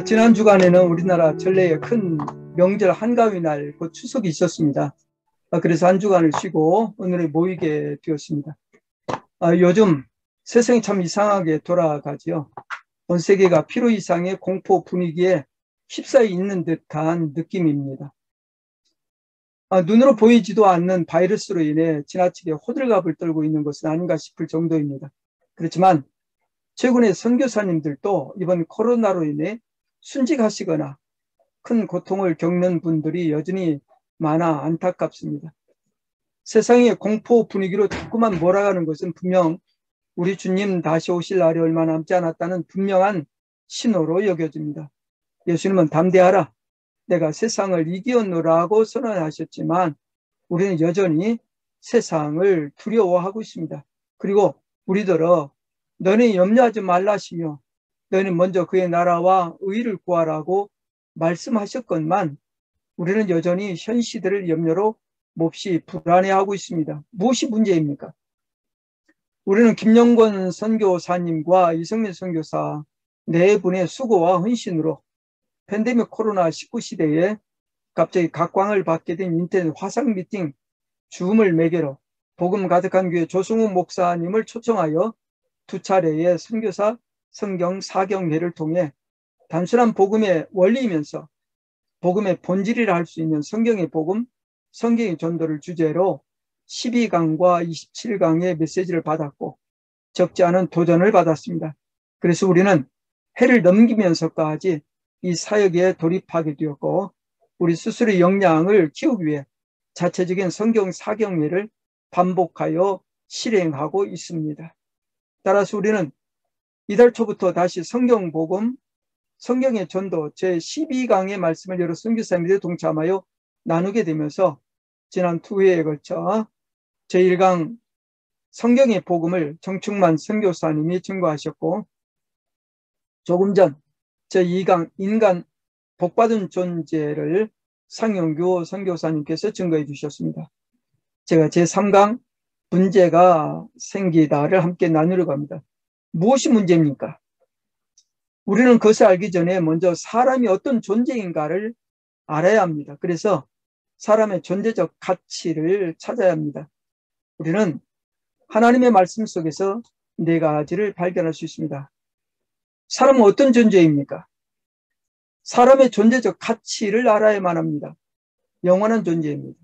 지난 주간에는 우리나라 전례의 큰 명절 한가위날, 곧 추석이 있었습니다. 그래서 한 주간을 쉬고 오늘에 모이게 되었습니다. 요즘 세상이 참 이상하게 돌아가지요. 온 세계가 필요 이상의 공포 분위기에 휩싸여 있는 듯한 느낌입니다. 눈으로 보이지도 않는 바이러스로 인해 지나치게 호들갑을 떨고 있는 것은 아닌가 싶을 정도입니다. 그렇지만 최근에 선교사님들도 이번 코로나로 인해 순직하시거나 큰 고통을 겪는 분들이 여전히 많아 안타깝습니다. 세상의 공포 분위기로 자꾸만 몰아가는 것은 분명 우리 주님 다시 오실 날이 얼마 남지 않았다는 분명한 신호로 여겨집니다. 예수님은 담대하라, 내가 세상을 이기었노라고 선언하셨지만 우리는 여전히 세상을 두려워하고 있습니다. 그리고 우리들은 너네 염려하지 말라시며 너희는 먼저 그의 나라와 의를 구하라고 말씀하셨건만 우리는 여전히 현 시대를 염려로 몹시 불안해하고 있습니다. 무엇이 문제입니까? 우리는 김영권 선교사님과 이성민 선교사 네 분의 수고와 헌신으로 팬데믹 코로나19 시대에 갑자기 각광을 받게 된 인터넷 화상 미팅 줌을 매개로 복음 가득한 교회 조승우 목사님을 초청하여 두 차례의 선교사 성경 사경회를 통해 단순한 복음의 원리이면서 복음의 본질이라 할 수 있는 성경의 복음, 성경의 전도를 주제로 12강과 27강의 메시지를 받았고 적지 않은 도전을 받았습니다. 그래서 우리는 해를 넘기면서까지 이 사역에 돌입하게 되었고 우리 스스로의 역량을 키우기 위해 자체적인 성경 사경회를 반복하여 실행하고 있습니다. 따라서 우리는 이달 초부터 다시 성경 복음, 성경의 전도 제12강의 말씀을 여러 선교사님들이 동참하여 나누게 되면서 지난 2회에 걸쳐 제1강 성경의 복음을 정충만 선교사님이 증거하셨고 조금 전 제2강 인간 복받은 존재를 상용규 선교사님께서 증거해 주셨습니다. 제가 제3강 문제가 생기다를 함께 나누려고 합니다. 무엇이 문제입니까? 우리는 그것을 알기 전에 먼저 사람이 어떤 존재인가를 알아야 합니다. 그래서 사람의 존재적 가치를 찾아야 합니다. 우리는 하나님의 말씀 속에서 네 가지를 발견할 수 있습니다. 사람은 어떤 존재입니까? 사람의 존재적 가치를 알아야만 합니다. 영원한 존재입니다.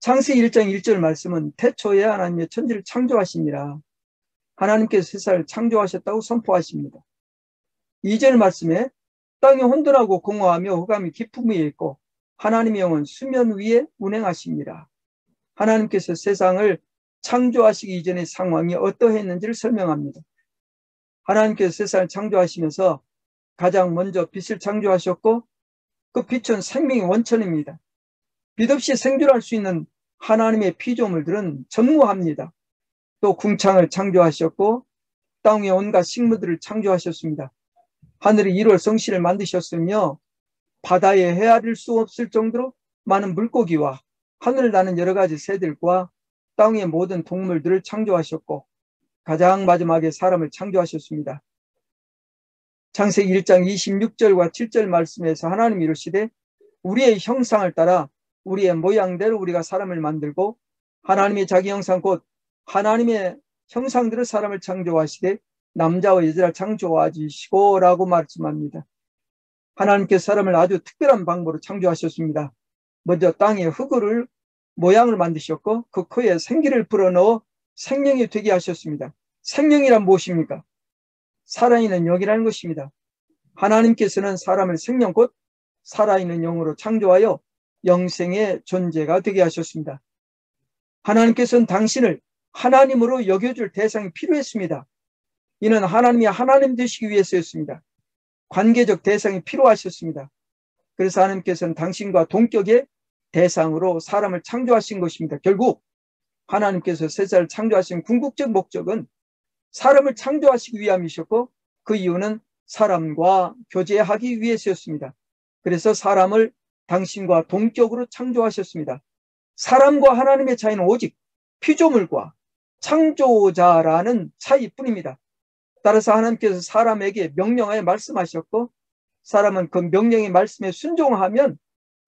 창세기 1장 1절 말씀은 태초에 하나님의 천지를 창조하시니라. 하나님께서 세상을 창조하셨다고 선포하십니다. 2절 말씀에 땅이 혼돈하고 공허하며 흑암이 깊음 위에 있고 하나님의 영은 수면 위에 운행하십니다. 하나님께서 세상을 창조하시기 이전의 상황이 어떠했는지를 설명합니다. 하나님께서 세상을 창조하시면서 가장 먼저 빛을 창조하셨고 그 빛은 생명의 원천입니다. 빛 없이 생존할 수 있는 하나님의 피조물들은 전무합니다. 또 궁창을 창조하셨고 땅 위에 온갖 식물들을 창조하셨습니다. 하늘에 1월 성씨를 만드셨으며 바다에 헤아릴 수 없을 정도로 많은 물고기와 하늘을 나는 여러 가지 새들과 땅 위의 모든 동물들을 창조하셨고 가장 마지막에 사람을 창조하셨습니다. 창세기 1장 26절과 7절 말씀에서 하나님이 이르시되 우리의 형상을 따라 우리의 모양대로 우리가 사람을 만들고 하나님의 자기 형상 곧 하나님의 형상대로 사람을 창조하시되 남자와 여자를 창조하시고 라고 말씀합니다. 하나님께서 사람을 아주 특별한 방법으로 창조하셨습니다. 먼저 땅에 흙을 모양을 만드셨고 그 코에 생기를 불어넣어 생명이 되게 하셨습니다. 생명이란 무엇입니까? 살아있는 영이라는 것입니다. 하나님께서는 사람을 생명 곧 살아있는 영으로 창조하여 영생의 존재가 되게 하셨습니다. 하나님께서는 당신을 하나님으로 여겨줄 대상이 필요했습니다. 이는 하나님이 하나님 되시기 위해서였습니다. 관계적 대상이 필요하셨습니다. 그래서 하나님께서는 당신과 동격의 대상으로 사람을 창조하신 것입니다. 결국 하나님께서 세상을 창조하신 궁극적 목적은 사람을 창조하시기 위함이셨고 그 이유는 사람과 교제하기 위해서였습니다. 그래서 사람을 당신과 동격으로 창조하셨습니다. 사람과 하나님의 차이는 오직 피조물과 창조자라는 차이뿐입니다. 따라서 하나님께서 사람에게 명령하여 말씀하셨고 사람은 그 명령의 말씀에 순종하면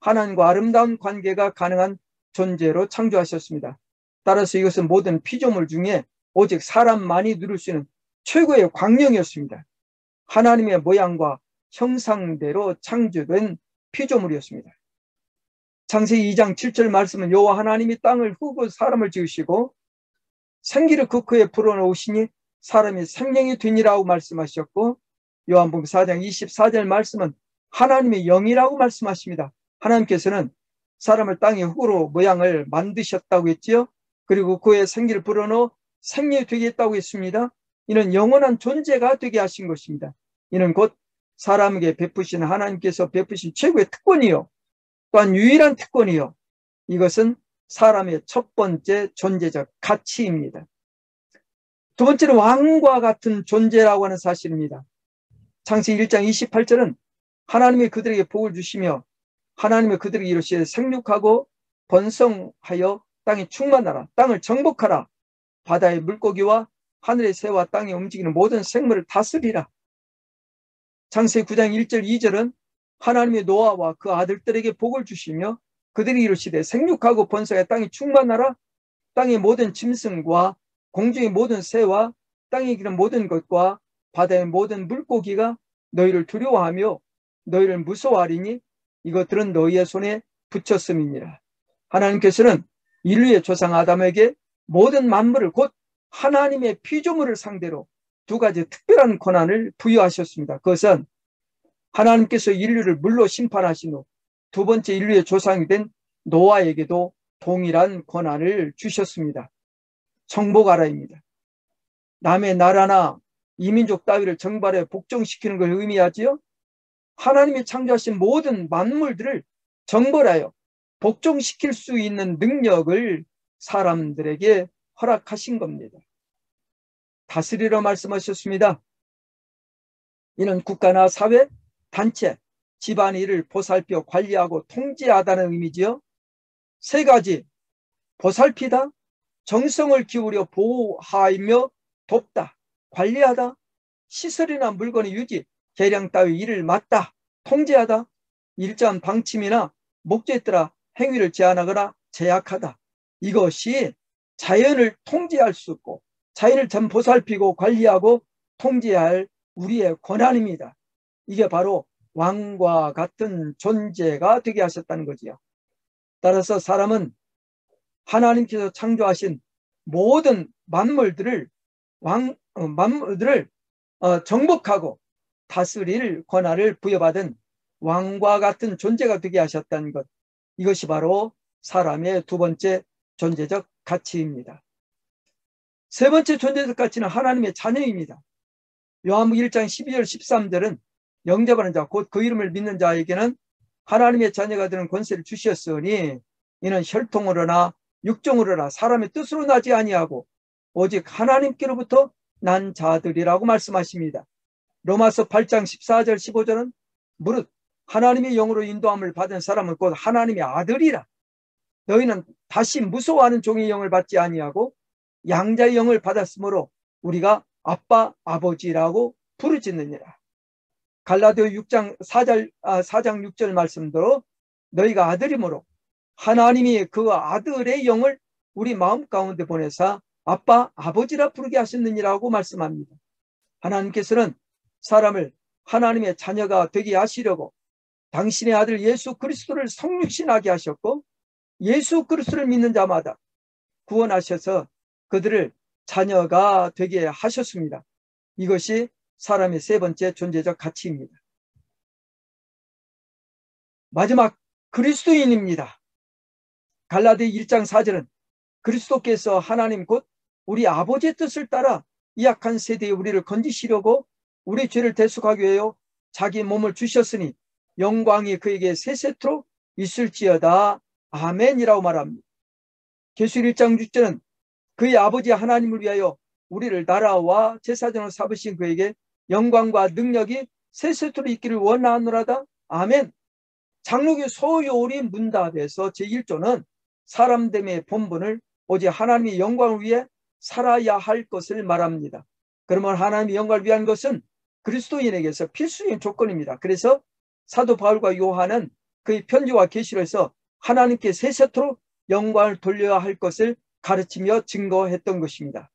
하나님과 아름다운 관계가 가능한 존재로 창조하셨습니다. 따라서 이것은 모든 피조물 중에 오직 사람만이 누릴 수 있는 최고의 광령이었습니다. 하나님의 모양과 형상대로 창조된 피조물이었습니다. 창세기 2장 7절 말씀은 여호와 하나님이 땅을 흙으로 사람을 지으시고 생기를 그 코에 불어넣으시니 사람이 생명이 되니라고 말씀하셨고 요한복음 4장 24절 말씀은 하나님의 영이라고 말씀하십니다. 하나님께서는 사람을 땅의 흙으로 모양을 만드셨다고 했지요. 그리고 그의 생기를 불어넣어 생명이 되게 했다고 했습니다. 이는 영원한 존재가 되게 하신 것입니다. 이는 곧 사람에게 베푸신 하나님께서 베푸신 최고의 특권이요 또한 유일한 특권이요 이것은 사람의 첫 번째 존재적 가치입니다. 두 번째는 왕과 같은 존재라고 하는 사실입니다. 창세기 1장 28절은 하나님이 그들에게 복을 주시며 하나님이 그들에게 이르시되 생육하고 번성하여 땅에 충만하라 땅을 정복하라 바다의 물고기와 하늘의 새와 땅에 움직이는 모든 생물을 다스리라. 창세기 9장 1절 2절은 하나님의 노아와 그 아들들에게 복을 주시며 그들이 이르시되 생육하고 번성하여 땅이 충만하라 땅의 모든 짐승과 공중의 모든 새와 땅에 기는 모든 것과 바다의 모든 물고기가 너희를 두려워하며 너희를 무서워하리니 이것들은 너희의 손에 붙였음이니라. 하나님께서는 인류의 조상 아담에게 모든 만물을 곧 하나님의 피조물을 상대로 두 가지 특별한 권한을 부여하셨습니다. 그것은 하나님께서 인류를 물로 심판하신 후 두 번째 인류의 조상이 된 노아에게도 동일한 권한을 주셨습니다. 정복하라입니다. 남의 나라나 이민족 따위를 정발해 복종시키는 걸 의미하지요. 하나님이 창조하신 모든 만물들을 정벌하여 복종시킬 수 있는 능력을 사람들에게 허락하신 겁니다. 다스리라 말씀하셨습니다. 이는 국가나 사회, 단체, 집안일을 보살펴 관리하고 통제하다는 의미지요. 세 가지, 보살피다, 정성을 기울여 보호하며 돕다, 관리하다, 시설이나 물건의 유지, 개량 따위 일을 맡다, 통제하다, 일정한 방침이나 목적에 따라 행위를 제한하거나 제약하다. 이것이 자연을 통제할 수 있고 자연을 전 보살피고 관리하고 통제해야 할 우리의 권한입니다. 이게 바로 왕과 같은 존재가 되게 하셨다는 거지요. 따라서 사람은 하나님께서 창조하신 모든 만물들을 정복하고 다스릴 권한을 부여받은 왕과 같은 존재가 되게 하셨다는 것. 이것이 바로 사람의 두 번째 존재적 가치입니다. 세 번째 존재적 가치는 하나님의 자녀입니다. 요한복음 1장 12절 13절은 영접하는 자 곧 그 이름을 믿는 자에게는 하나님의 자녀가 되는 권세를 주셨으니 이는 혈통으로나 육정으로나 사람의 뜻으로 나지 아니하고 오직 하나님께로부터 난 자들이라고 말씀하십니다. 로마서 8장 14절 15절은 무릇 하나님의 영으로 인도함을 받은 사람은 곧 하나님의 아들이라. 너희는 다시 무서워하는 종의 영을 받지 아니하고 양자의 영을 받았으므로 우리가 아빠 아버지라고 부르짖느니라. 갈라디아 6장 4장 6절 말씀대로 너희가 아들이므로 하나님이 그 아들의 영을 우리 마음 가운데 보내사 아빠 아버지라 부르게 하셨느니라고 말씀합니다. 하나님께서는 사람을 하나님의 자녀가 되게 하시려고 당신의 아들 예수 그리스도를 성육신하게 하셨고 예수 그리스도를 믿는 자마다 구원하셔서 그들을 자녀가 되게 하셨습니다. 이것이 사람의 세 번째 존재적 가치입니다. 마지막 그리스도인입니다. 갈라디아 1장 4절은 그리스도께서 하나님 곧 우리 아버지의 뜻을 따라 이 악한 세대에 우리를 건지시려고 우리 죄를 대속하기 위하여 자기 몸을 주셨으니 영광이 그에게 세세토록 있을지어다. 아멘이라고 말합니다. 계시록 1장 6절은 그의 아버지 하나님을 위하여 우리를 나라와 제사장으로 삼으신 그에게 영광과 능력이 세세토록 있기를 원하노라다. 아멘. 장로교 소요리 문답에서 제1조는 사람됨의 본분을 오직 하나님의 영광을 위해 살아야 할 것을 말합니다. 그러면 하나님의 영광을 위한 것은 그리스도인에게서 필수적인 조건입니다. 그래서 사도 바울과 요한은 그의 편지와 계시로에서 하나님께 세세토록 영광을 돌려야 할 것을 가르치며 증거했던 것입니다.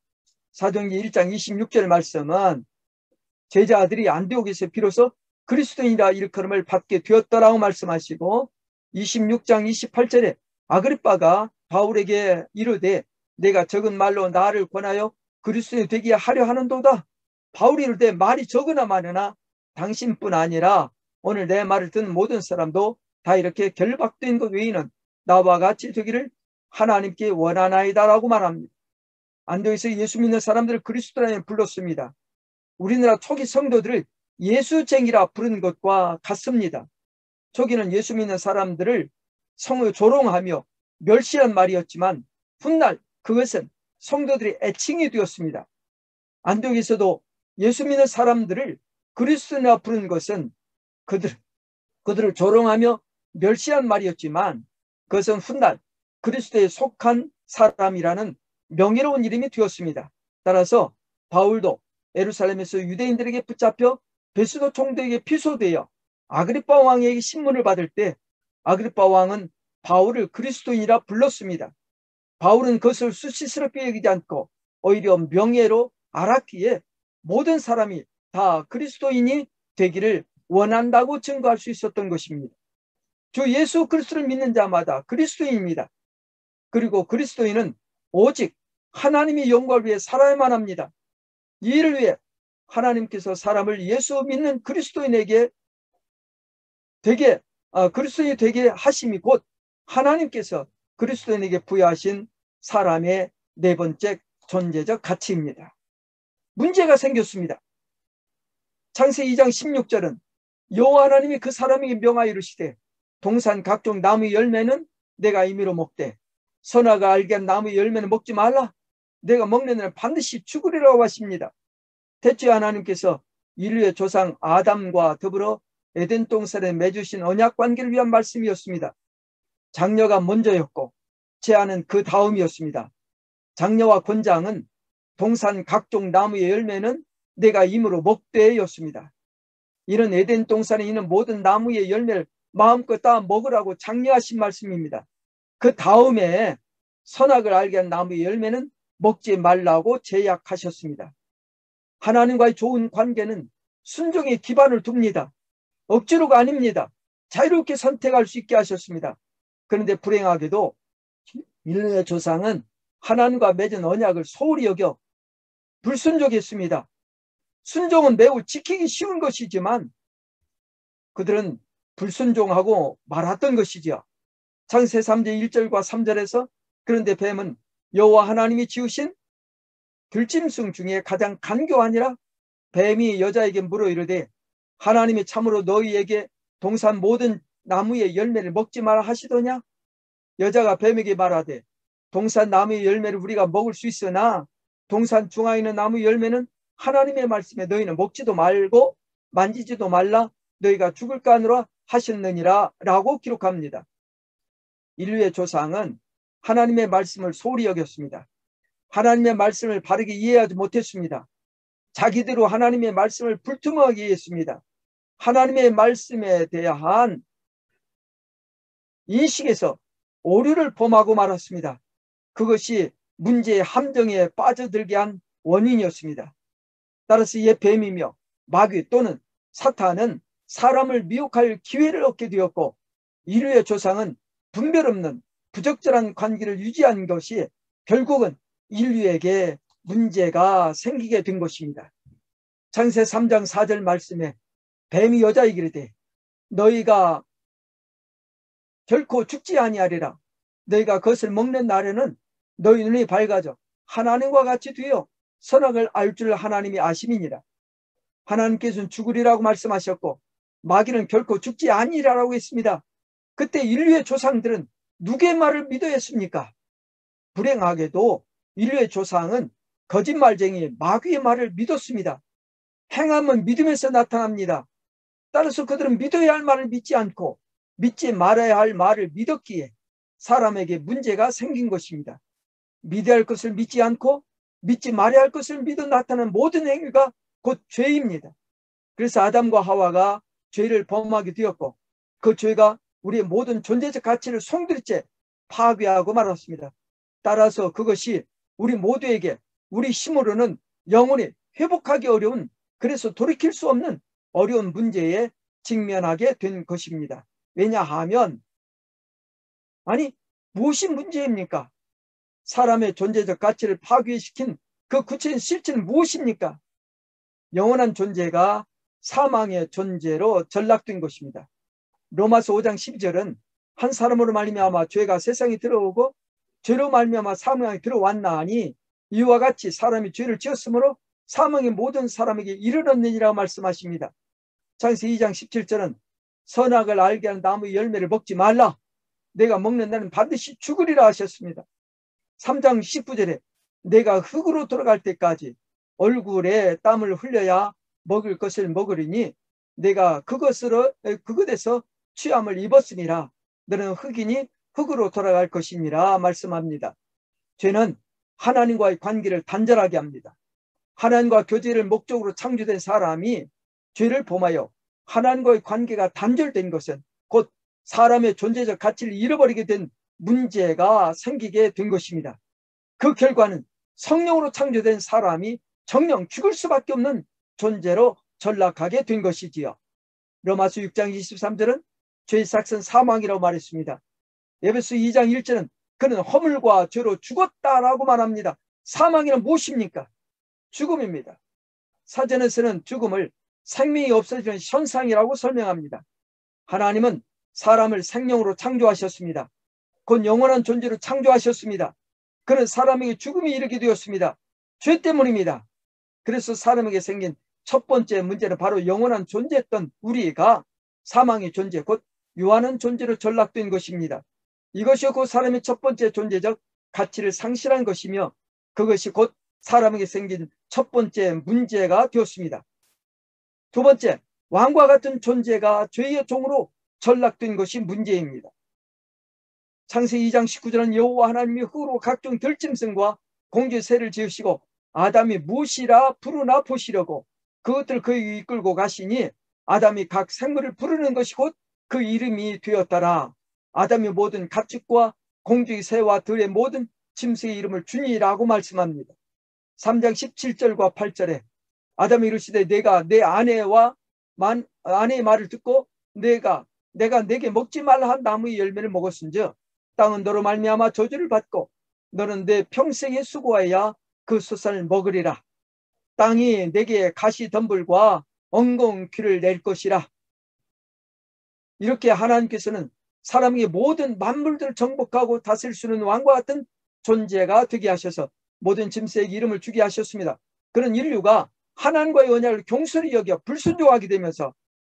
사도행전 1장 26절 말씀은 제자들이 안디옥에서 비로소 그리스도인이라 일컬음을 받게 되었다라고 말씀하시고, 26장 28절에 아그리빠가 바울에게 이르되 내가 적은 말로 나를 권하여 그리스도인이 되게 하려 하는도다. 바울이 이르되 말이 적으나 많으나 당신뿐 아니라 오늘 내 말을 듣는 모든 사람도 다 이렇게 결박된 것 외에는 나와 같이 되기를 하나님께 원하나이다라고 말합니다. 안디옥에서 예수 믿는 사람들을 그리스도라고 불렀습니다. 우리나라 초기 성도들을 예수쟁이라 부른 것과 같습니다. 초기는 예수 믿는 사람들을 성을 조롱하며 멸시한 말이었지만 훗날 그것은 성도들의 애칭이 되었습니다. 안디옥에서도 예수 믿는 사람들을 그리스도라 부른 것은 그들을 조롱하며 멸시한 말이었지만 그것은 훗날 그리스도에 속한 사람이라는 명예로운 이름이 되었습니다. 따라서 바울도 예루살렘에서 유대인들에게 붙잡혀 베스도 총독에게 피소되어 아그리빠 왕에게 신문을 받을 때 아그리빠 왕은 바울을 그리스도인이라 불렀습니다. 바울은 그것을 수치스럽게 여기지 않고 오히려 명예로 알았기에 모든 사람이 다 그리스도인이 되기를 원한다고 증거할 수 있었던 것입니다. 주 예수 그리스도를 믿는 자마다 그리스도인입니다. 그리고 그리스도인은 오직 하나님의 영광을 위해 살아야만 합니다. 이 일을 위해 하나님께서 사람을 예수 믿는 그리스도인에게 그리스도인이 되게 하심이 곧 하나님께서 그리스도인에게 부여하신 사람의 네 번째 존재적 가치입니다. 문제가 생겼습니다. 창세기 2장 16절은 여호와 하나님이 그 사람에게 명하여 이르시되 동산 각종 나무의 열매는 내가 임의로 먹되 선악을 알게 한 나무의 열매는 먹지 말라. 내가 먹는 날은 반드시 죽으리라고 하십니다. 대체 하나님께서 인류의 조상 아담과 더불어 에덴 동산에 맺으신 언약 관계를 위한 말씀이었습니다. 장녀가 먼저였고 제아는 그 다음이었습니다. 장녀와 권장은 동산 각종 나무의 열매는 내가 임으로 먹되였습니다. 이런 에덴 동산에 있는 모든 나무의 열매를 마음껏 다 먹으라고 장려하신 말씀입니다. 그 다음에 선악을 알게 한 나무의 열매는 먹지 말라고 제약하셨습니다. 하나님과의 좋은 관계는 순종의 기반을 둡니다. 억지로가 아닙니다. 자유롭게 선택할 수 있게 하셨습니다. 그런데 불행하게도 인류의 조상은 하나님과 맺은 언약을 소홀히 여겨 불순종했습니다. 순종은 매우 지키기 쉬운 것이지만 그들은 불순종하고 말았던 것이지요. 창세 3장 1절과 3절에서 그런데 뱀은 여호와 하나님이 지으신 들짐승 중에 가장 간교하니라. 뱀이 여자에게 물어 이르되 하나님이 참으로 너희에게 동산 모든 나무의 열매를 먹지 마라 하시더냐. 여자가 뱀에게 말하되 동산 나무의 열매를 우리가 먹을 수 있으나 동산 중앙에 있는 나무 열매는 하나님의 말씀에 너희는 먹지도 말고 만지지도 말라 너희가 죽을까 하노라 하셨느니라 라고 기록합니다. 인류의 조상은 하나님의 말씀을 소홀히 여겼습니다. 하나님의 말씀을 바르게 이해하지 못했습니다. 자기대로 하나님의 말씀을 불투명하게 이해했습니다. 하나님의 말씀에 대한 인식에서 오류를 범하고 말았습니다. 그것이 문제의 함정에 빠져들게 한 원인이었습니다. 따라서 이 뱀이며 마귀 또는 사탄은 사람을 미혹할 기회를 얻게 되었고 인류의 조상은 분별 없는 부적절한 관계를 유지한 것이 결국은 인류에게 문제가 생기게 된 것입니다. 창세 3장 4절 말씀에 뱀이 여자에게 이르되 너희가 결코 죽지 아니하리라. 너희가 그것을 먹는 날에는 너희 눈이 밝아져 하나님과 같이 되어 선악을 알 줄 하나님이 아심이니라. 하나님께서는 죽으리라고 말씀하셨고 마귀는 결코 죽지 아니라고 했습니다. 그때 인류의 조상들은 누구의 말을 믿어야 했습니까? 불행하게도 인류의 조상은 거짓말쟁이 마귀의 말을 믿었습니다. 행함은 믿으면서 나타납니다. 따라서 그들은 믿어야 할 말을 믿지 않고 믿지 말아야 할 말을 믿었기에 사람에게 문제가 생긴 것입니다. 믿어야 할 것을 믿지 않고 믿지 말아야 할 것을 믿어 나타나는 모든 행위가 곧 죄입니다. 그래서 아담과 하와가 죄를 범하게 되었고 그 죄가 우리의 모든 존재적 가치를 송두리째 파괴하고 말았습니다. 따라서 그것이 우리 모두에게 우리 힘으로는 영원히 회복하기 어려운, 그래서 돌이킬 수 없는 어려운 문제에 직면하게 된 것입니다. 왜냐하면 무엇이 문제입니까? 사람의 존재적 가치를 파괴시킨 그 구체적인 실체는 무엇입니까? 영원한 존재가 사망의 존재로 전락된 것입니다. 로마서 5장 12절은 한 사람으로 말미암아 죄가 세상에 들어오고 죄로 말미암아 사망이 들어왔나니 이와 같이 사람이 죄를 지었으므로 사망이 모든 사람에게 이르렀느니라 말씀하십니다. 창세기 2장 17절은 선악을 알게 하는 나무의 열매를 먹지 말라. 내가 먹는 날은 반드시 죽으리라 하셨습니다. 3장 19절에 내가 흙으로 돌아갈 때까지 얼굴에 땀을 흘려야 먹을 것을 먹으리니 내가 그것에서 취함을 입었으니라. 너는 흙이니 흙으로 돌아갈 것이니라 말씀합니다. 죄는 하나님과의 관계를 단절하게 합니다. 하나님과 교제를 목적으로 창조된 사람이 죄를 범하여 하나님과의 관계가 단절된 것은 곧 사람의 존재적 가치를 잃어버리게 된 문제가 생기게 된 것입니다. 그 결과는 성령으로 창조된 사람이 정령 죽을 수밖에 없는 존재로 전락하게 된 것이지요. 로마서 6장 23절은 죄의 삭은 사망이라고 말했습니다. 에베소 2장 1절은 그는 허물과 죄로 죽었다라고 말합니다. 사망이란 무엇입니까? 죽음입니다. 사전에서는 죽음을 생명이 없어지는 현상이라고 설명합니다. 하나님은 사람을 생명으로 창조하셨습니다. 곧 영원한 존재로 창조하셨습니다. 그는 사람에게 죽음이 이르게 되었습니다. 죄 때문입니다. 그래서 사람에게 생긴 첫 번째 문제는 바로 영원한 존재였던 우리가 사망의 존재, 곧 유한한 존재로 전락된 것입니다. 이것이 곧 사람의 첫 번째 존재적 가치를 상실한 것이며 그것이 곧 사람에게 생긴 첫 번째 문제가 되었습니다. 두 번째, 왕과 같은 존재가 죄의 종으로 전락된 것이 문제입니다. 창세기 2장 19절은 여호와 하나님이 흙으로 각종 들짐승과 공주의 새를 지으시고 아담이 무엇이라 부르나 보시려고 그것들 그에게 이끌고 가시니 아담이 각 생물을 부르는 것이 곧 그 이름이 되었더라. 아담이 모든 가축과 공주의 새와 들의 모든 짐승의 이름을 주니라고 말씀합니다. 3장 17절과 8절에 아담이 이르시되 내가 내 아내의 말을 듣고 내가 내게 먹지 말라 한 나무의 열매를 먹었은즉 땅은 너로 말미암아 저주를 받고 너는 내 평생에 수고하여야 그 수산을 먹으리라. 땅이 내게 가시덤불과 엉겅퀴를 낼 것이라. 이렇게 하나님께서는 사람에게 모든 만물들을 정복하고 다스릴 수 있는 왕과 같은 존재가 되게 하셔서 모든 짐승에게 이름을 주게 하셨습니다. 그런 인류가 하나님과의 언약을 경솔히 여겨 불순종하게 되면서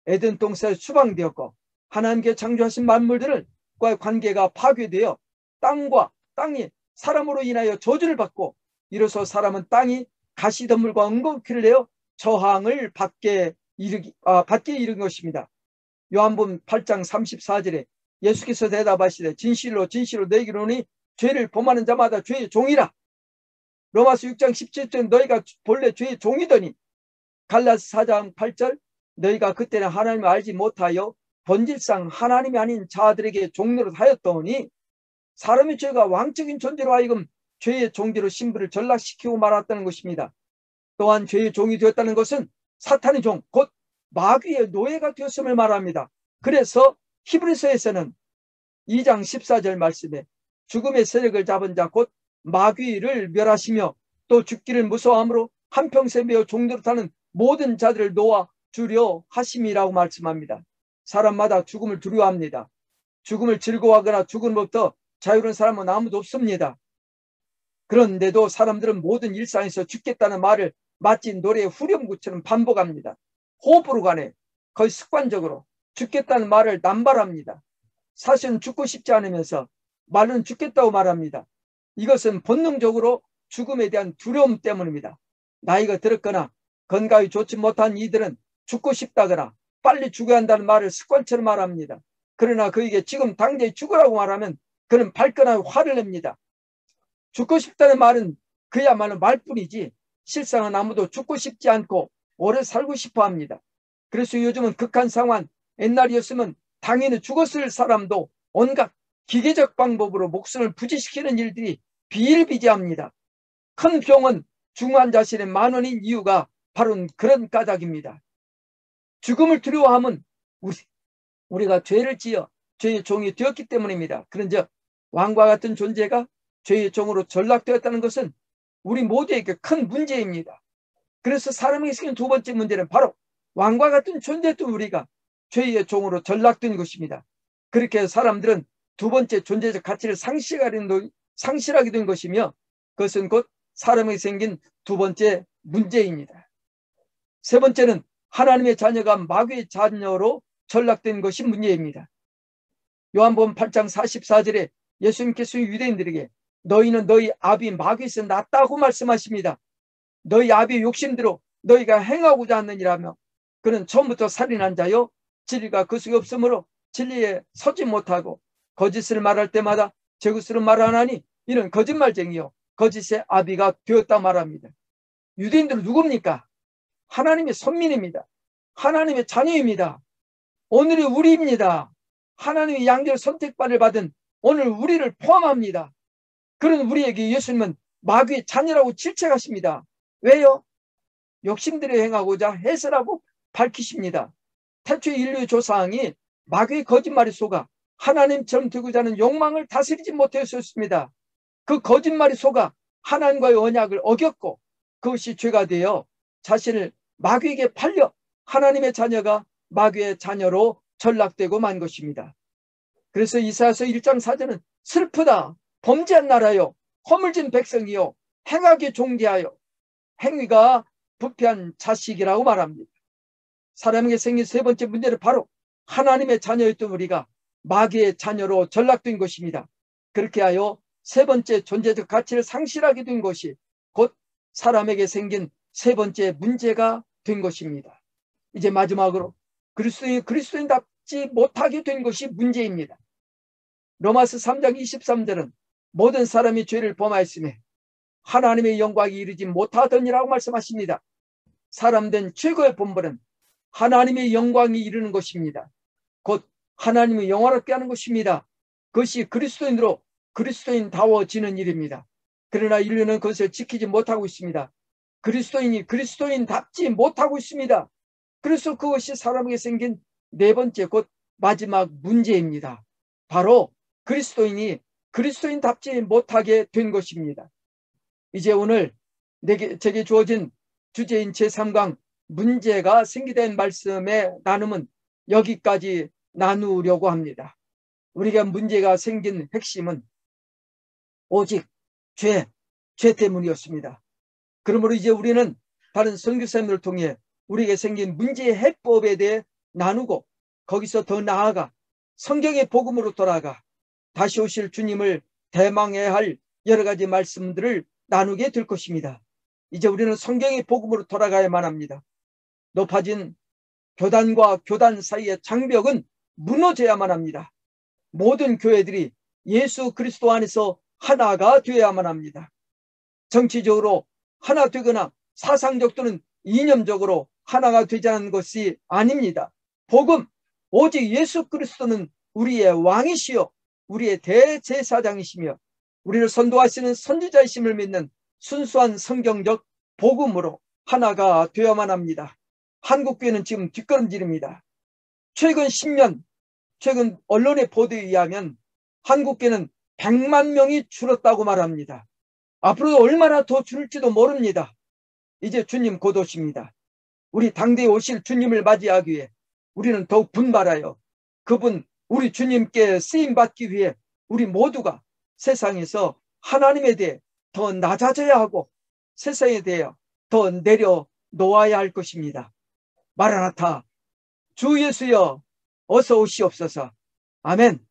에덴 동산에 추방되었고 하나님께 창조하신 만물들과의 관계가 파괴되어 땅이 사람으로 인하여 저주를 받고 이로써 사람은 땅이 가시덤불과 엉겅퀴를 내어 저항을 받게 이른 것입니다. 요한복음 8장 34절에 예수께서 대답하시되 진실로 진실로 너희에게 이르노니 죄를 범하는 자마다 죄의 종이라. 로마서 6장 17절 너희가 본래 죄의 종이더니 갈라스 4장 8절 너희가 그때는 하나님을 알지 못하여 본질상 하나님이 아닌 자들에게 종노릇 하였더니 사람의 죄가 왕적인 존재로 하여금 죄의 종대로 신분을 전락시키고 말았다는 것입니다. 또한 죄의 종이 되었다는 것은 사탄의 종, 곧 마귀의 노예가 되었음을 말합니다. 그래서 히브리서에서는 2장 14절 말씀에 죽음의 세력을 잡은 자 곧 마귀를 멸하시며 또 죽기를 무서워함으로 한평생 매어 종노릇하는 모든 자들을 놓아 주려 하심이라고 말씀합니다. 사람마다 죽음을 두려워합니다. 죽음을 즐거워하거나 죽음으로부터 자유로운 사람은 아무도 없습니다. 그런데도 사람들은 모든 일상에서 죽겠다는 말을 마치 노래의 후렴구처럼 반복합니다. 호흡으로 가네 거의 습관적으로 죽겠다는 말을 남발합니다. 사실은 죽고 싶지 않으면서 말은 죽겠다고 말합니다. 이것은 본능적으로 죽음에 대한 두려움 때문입니다. 나이가 들었거나 건강이 좋지 못한 이들은 죽고 싶다거나 빨리 죽어야 한다는 말을 습관처럼 말합니다. 그러나 그에게 지금 당장 죽으라고 말하면 그는 발끈하고 화를 냅니다. 죽고 싶다는 말은 그야말로 말뿐이지 실상은 아무도 죽고 싶지 않고 오래 살고 싶어 합니다. 그래서 요즘은 극한 상황, 옛날이었으면 당연히 죽었을 사람도 온갖 기계적 방법으로 목숨을 부지시키는 일들이 비일비재합니다. 큰 병원 중환자실에 만원인 이유가 바로 그런 까닭입니다. 죽음을 두려워함은 우리가 죄를 지어 죄의 종이 되었기 때문입니다. 그런즉 왕과 같은 존재가 죄의 종으로 전락되었다는 것은 우리 모두에게 큰 문제입니다. 그래서 사람에게 생긴 두 번째 문제는 바로 왕과 같은 존재도 우리가 죄의 종으로 전락된 것입니다. 그렇게 사람들은 두 번째 존재적 가치를 상실하게 된 것이며 그것은 곧 사람에게 생긴 두 번째 문제입니다. 세 번째는 하나님의 자녀가 마귀의 자녀로 전락된 것이 문제입니다. 요한복음 8장 44절에 예수님께서 유대인들에게 너희는 너희 아비 마귀에서 났다고 말씀하십니다. 너희 아비의 욕심대로 너희가 행하고자 하느니라며 그는 처음부터 살인한 자요 진리가 그 속에 없으므로 진리에 서지 못하고 거짓을 말할 때마다 제 것으로 말하나니 이는 거짓말쟁이요 거짓의 아비가 되었다 말합니다. 유대인들은 누굽니까? 하나님의 선민입니다. 하나님의 자녀입니다. 오늘의 우리입니다. 하나님의 양절 선택받을 받은 오늘 우리를 포함합니다. 그런 우리에게 예수님은 마귀의 자녀라고 질책하십니다. 왜요? 욕심대로 행하고자 해서라고 밝히십니다. 태초의 인류의 조상이 마귀의 거짓말에 속아 하나님처럼 되고자 하는 욕망을 다스리지 못했었습니다. 그 거짓말에 속아 하나님과의 언약을 어겼고 그것이 죄가 되어 자신을 마귀에게 팔려 하나님의 자녀가 마귀의 자녀로 전락되고 만 것입니다. 그래서 이사야서 1장 4절은 슬프다 범죄한 나라요 허물진 백성이요 행하게 종대하여 행위가 부패한 자식이라고 말합니다. 사람에게 생긴 세 번째 문제는 바로 하나님의 자녀였던 우리가 마귀의 자녀로 전락된 것입니다. 그렇게 하여 세 번째 존재적 가치를 상실하게 된 것이 곧 사람에게 생긴 세 번째 문제가 된 것입니다. 이제 마지막으로 그리스도인답지 못하게 된 것이 문제입니다. 로마서 3장 23절은 모든 사람이 죄를 범하였으며 하나님의 영광이 이르지 못하더니라고 말씀하십니다. 사람된 최고의 본분은 하나님의 영광이 이르는 것입니다. 곧 하나님의 영화롭게 하는 것입니다. 그것이 그리스도인으로 그리스도인다워지는 일입니다. 그러나 인류는 그것을 지키지 못하고 있습니다. 그리스도인이 그리스도인답지 못하고 있습니다. 그래서 그것이 사람에게 생긴 네 번째 곧 마지막 문제입니다. 바로 그리스도인이 그리스도인답지 못하게 된 것입니다. 이제 오늘 제게 주어진 주제인 제3강 문제가 생기된 말씀의 나눔은 여기까지 나누려고 합니다. 우리가 문제가 생긴 핵심은 오직 죄 때문이었습니다. 그러므로 이제 우리는 다른 선교사님들을 통해 우리에게 생긴 문제의 해법에 대해 나누고 거기서 더 나아가 성경의 복음으로 돌아가 다시 오실 주님을 대망해야 할 여러 가지 말씀들을 나누게 될 것입니다. 이제 우리는 성경의 복음으로 돌아가야만 합니다. 높아진 교단과 교단 사이의 장벽은 무너져야만 합니다. 모든 교회들이 예수 그리스도 안에서 하나가 되어야만 합니다. 정치적으로 하나 되거나 사상적 또는 이념적으로 하나가 되지 않은 것이 아닙니다. 복음, 오직 예수 그리스도는 우리의 왕이시여 우리의 대제사장이시며 우리를 선도하시는 선지자이심을 믿는 순수한 성경적 복음으로 하나가 되어야만 합니다. 한국교회는 지금 뒷걸음질입니다. 최근 10년, 최근 언론의 보도에 의하면 한국교회는 100만 명이 줄었다고 말합니다. 앞으로 얼마나 더 줄지도 모릅니다. 이제 주님 곧 오십니다. 우리 당대에 오실 주님을 맞이하기 위해 우리는 더욱 분발하여 그분 우리 주님께 쓰임받기 위해 우리 모두가 세상에서 하나님에 대해 더 낮아져야 하고 세상에 대해 더 내려놓아야 할 것입니다. 마라나타 주 예수여 어서 오시옵소서. 아멘.